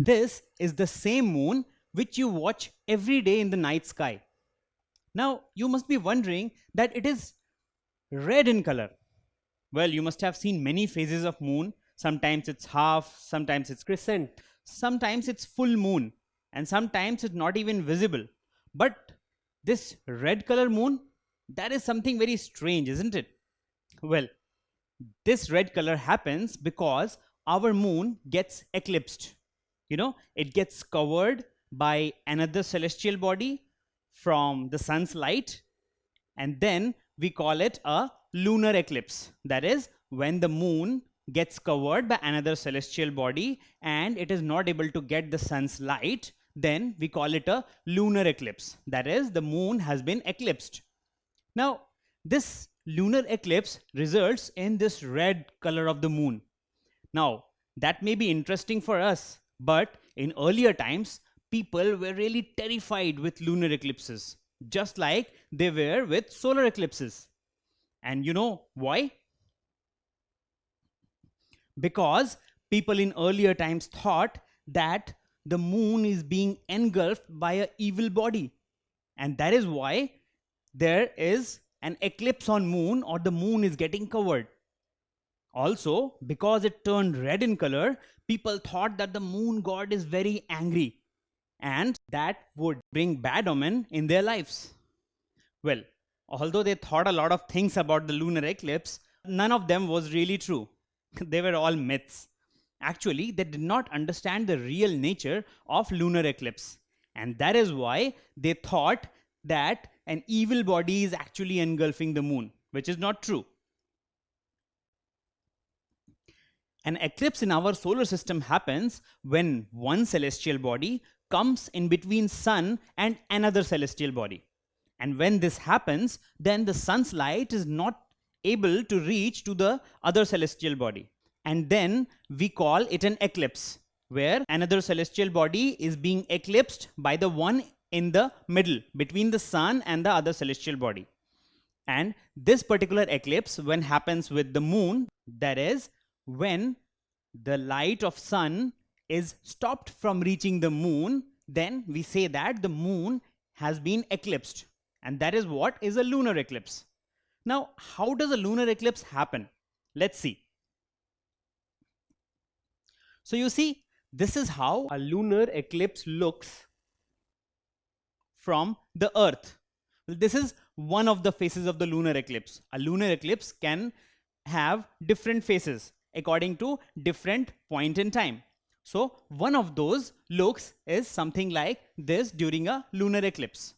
This is the same moon which you watch every day in the night sky. Now, you must be wondering that it is red in color. Well, you must have seen many phases of moon. Sometimes it's half, sometimes it's crescent, sometimes it's full moon, and sometimes it's not even visible. But this red color moon, that is something very strange, isn't it? Well, this red color happens because our moon gets eclipsed. It gets covered by another celestial body from the sun's light, and then we call it a lunar eclipse. That is, when the moon gets covered by another celestial body and it is not able to get the sun's light, then we call it a lunar eclipse. That is, the moon has been eclipsed. Now, this lunar eclipse results in this red color of the moon. Now, that may be interesting for us, but in earlier times, people were really terrified with lunar eclipses, just like they were with solar eclipses. And you know why? Because people in earlier times thought that the moon is being engulfed by an evil body. And that is why there is an eclipse on moon, or the moon is getting covered. Also, because it turned red in color, people thought that the moon god is very angry and that would bring bad omen in their lives. Well, although they thought a lot of things about the lunar eclipse, none of them was really true. They were all myths. Actually, they did not understand the real nature of lunar eclipse. And that is why they thought that an evil body is actually engulfing the moon, which is not true. An eclipse in our solar system happens when one celestial body comes in between sun and another celestial body. And when this happens, then the sun's light is not able to reach to the other celestial body. And then we call it an eclipse, where another celestial body is being eclipsed by the one in the middle between the sun and the other celestial body. And this particular eclipse, when happens with the moon, that is, when the light of sun is stopped from reaching the moon, then we say that the moon has been eclipsed. And that is what is a lunar eclipse. Now, how does a lunar eclipse happen? Let's see. So you see, this is how a lunar eclipse looks from the earth. This is one of the phases of the lunar eclipse. A lunar eclipse can have different phases according to different point in time. So one of those looks is something like this during a lunar eclipse.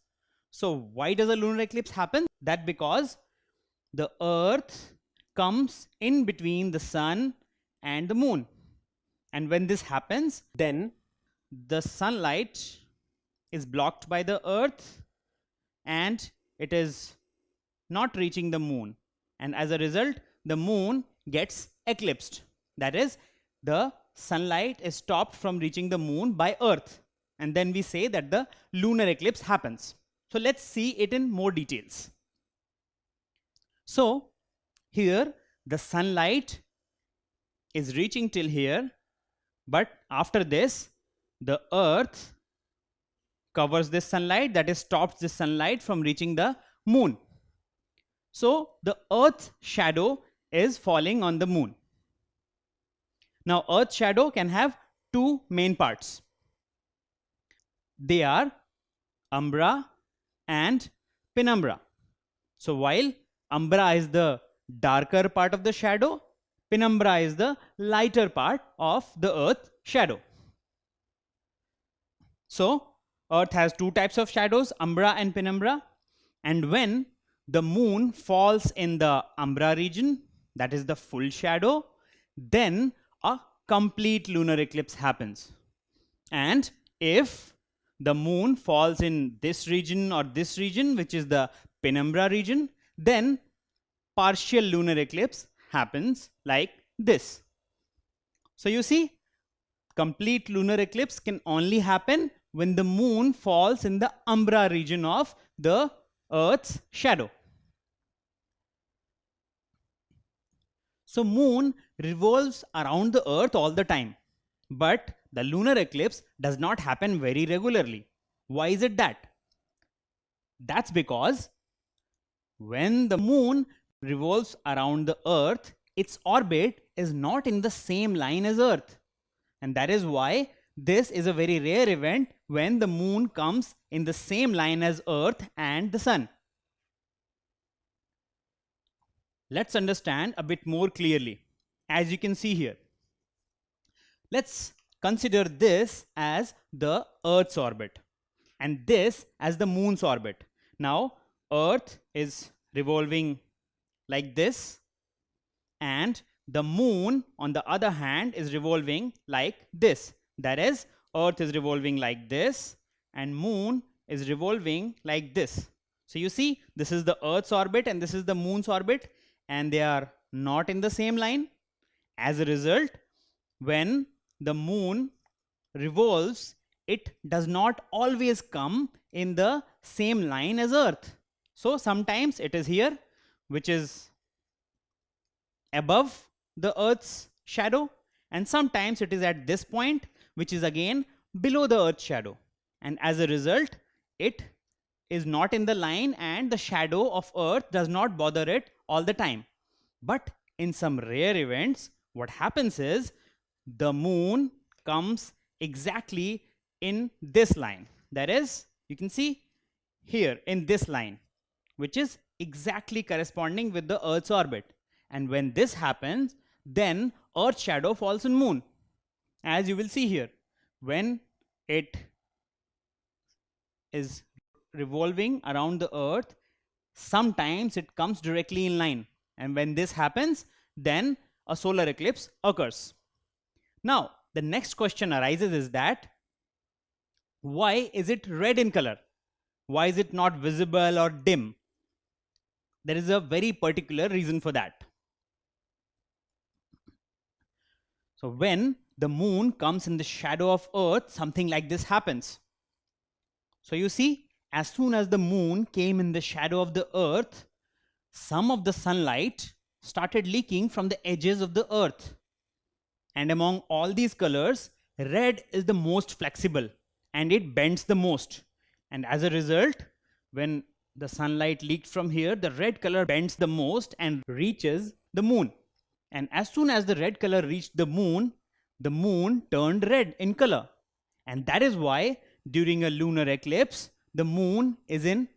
So why does a lunar eclipse happen? That because the earth comes in between the sun and the moon. And when this happens, then the sunlight is blocked by the earth and it is not reaching the moon. And as a result, the moon gets eclipsed. That is, the sunlight is stopped from reaching the moon by earth. And then we say that the lunar eclipse happens. So let's see it in more details. So here the sunlight is reaching till here, but after this the earth covers this sunlight, that is, stops this sunlight from reaching the moon. So the earth's shadow is falling on the moon. Now earth's shadow can have two main parts. They are umbra and penumbra. So while umbra is the darker part of the shadow, penumbra is the lighter part of the earth shadow. So earth has two types of shadows, umbra and penumbra. And when the moon falls in the umbra region, that is the full shadow, then a complete lunar eclipse happens. And if the moon falls in this region or this region, which is the penumbra region, then partial lunar eclipse happens like this. So you see, complete lunar eclipse can only happen when the moon falls in the umbra region of the earth's shadow. So moon revolves around the earth all the time. But the lunar eclipse does not happen very regularly. Why is it that? That's because when the moon revolves around the earth, its orbit is not in the same line as earth. And that is why this is a very rare event when the moon comes in the same line as earth and the sun. Let's understand a bit more clearly. As you can see here, let's consider this as the earth's orbit and this as the moon's orbit. Now, earth is revolving like this, and the moon, on the other hand, is revolving like this. That is, earth is revolving like this and moon is revolving like this. So you see, this is the earth's orbit and this is the moon's orbit, and they are not in the same line. As a result, when the moon revolves, it does not always come in the same line as earth. So sometimes it is here, which is above the earth's shadow, and sometimes it is at this point, which is again below the earth's shadow. And as a result, it is not in the line and the shadow of earth does not bother it all the time. But in some rare events, what happens is the moon comes exactly in this line. That is, you can see here in this line, which is exactly corresponding with the earth's orbit. And when this happens, then earth's shadow falls on moon. As you will see here, when it is revolving around the earth, sometimes it comes directly in line. And when this happens, then a solar eclipse occurs. Now, the next question arises is that why is it red in color? Why is it not visible or dim? There is a very particular reason for that. So when the moon comes in the shadow of earth, something like this happens. So you see, as soon as the moon came in the shadow of the earth, some of the sunlight started leaking from the edges of the earth. And among all these colors, red is the most flexible and it bends the most. And as a result, when the sunlight leaked from here, the red color bends the most and reaches the moon. And as soon as the red color reached the moon turned red in color. And that is why during a lunar eclipse, the moon is in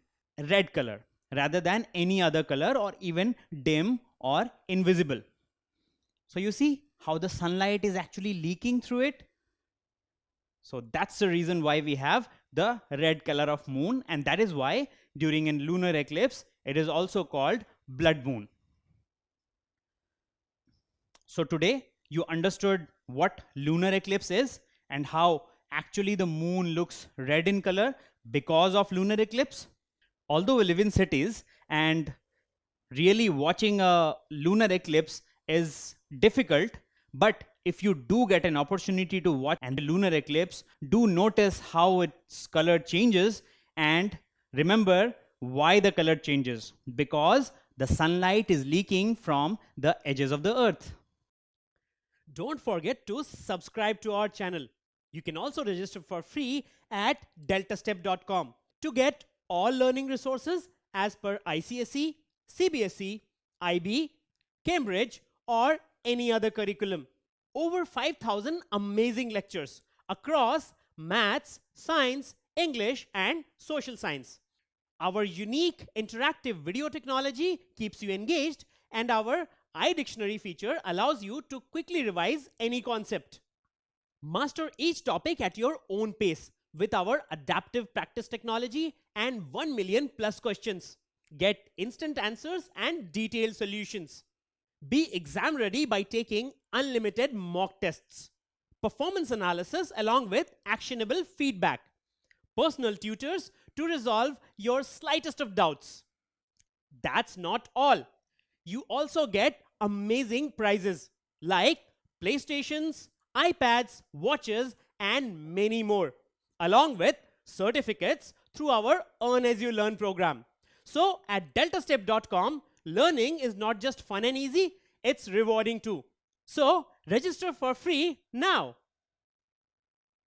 red color rather than any other color or even dim or invisible. So you see how the sunlight is actually leaking through it. So that's the reason why we have the red color of moon, and that is why during a lunar eclipse, it is also called blood moon. So today you understood what lunar eclipse is and how actually the moon looks red in color because of lunar eclipse. Although we live in cities and really watching a lunar eclipse is difficult, but if you do get an opportunity to watch the lunar eclipse, do notice how its color changes and remember why the color changes, because the sunlight is leaking from the edges of the earth. Don't forget to subscribe to our channel. You can also register for free at deltastep.com to get all learning resources as per ICSE, CBSE, IB, Cambridge, or any other curriculum. Over 5,000 amazing lectures across maths, science, English, and social science. Our unique interactive video technology keeps you engaged, and our iDictionary feature allows you to quickly revise any concept. Master each topic at your own pace with our adaptive practice technology and 1 million plus questions. Get instant answers and detailed solutions. Be exam ready by taking unlimited mock tests, performance analysis along with actionable feedback, personal tutors to resolve your slightest of doubts. That's not all. You also get amazing prizes like PlayStations, iPads, watches, and many more, along with certificates through our Earn As You Learn program. So at deltastep.com, learning is not just fun and easy, it's rewarding too. So register for free now.